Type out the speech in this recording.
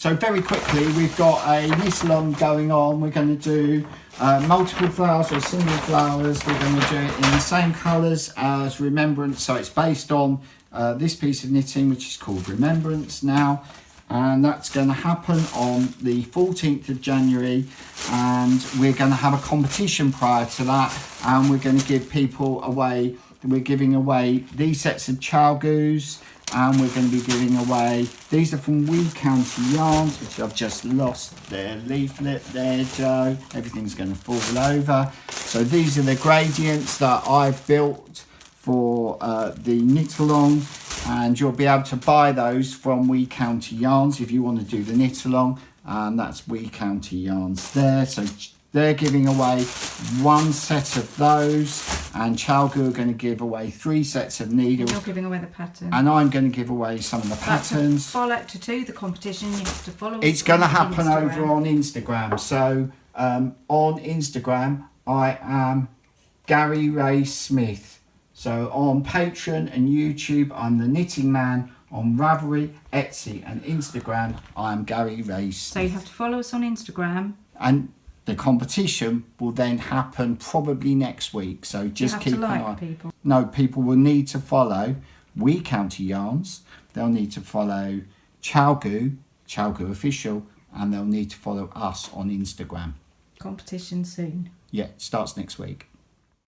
So very quickly, we've got a knitalong going on. We're going to do multiple flowers or single flowers. We're going to do it in the same colours as Remembrance. So it's based on this piece of knitting, which is called Remembrance now. And that's going to happen on the 14th of January. And we're going to have a competition prior to that. And we're going to give people away, we're giving away these sets of chalgoos. And we're going to be giving away, these are from We County Yarns, which I've just lost their leaflet there, Joe. Everything's going to fall over. So these are the gradients that I've built for the knit-along, and you'll be able to buy those from We County Yarns if you want to do the knit-along, and that's We County Yarns there. So they're giving away one set of those, and Chalgu are going to give away 3 sets of needles. And you're giving away the pattern. And I'm going to give away some of the patterns. To do the competition, you have to follow. It's going to happen over on Instagram. So on Instagram, I am Gary Ray Smith. So on Patreon and YouTube, I'm the Knitting Man. On Ravelry, Etsy, and Instagram, I'm Gary Ray Smith. So you have to follow us on Instagram. And the competition will then happen probably next week. So just keep an eye. People. No, people will need to follow We County Yarns. They'll need to follow Chalgu Official, and they'll need to follow us on Instagram. Competition soon. Yeah, it starts next week.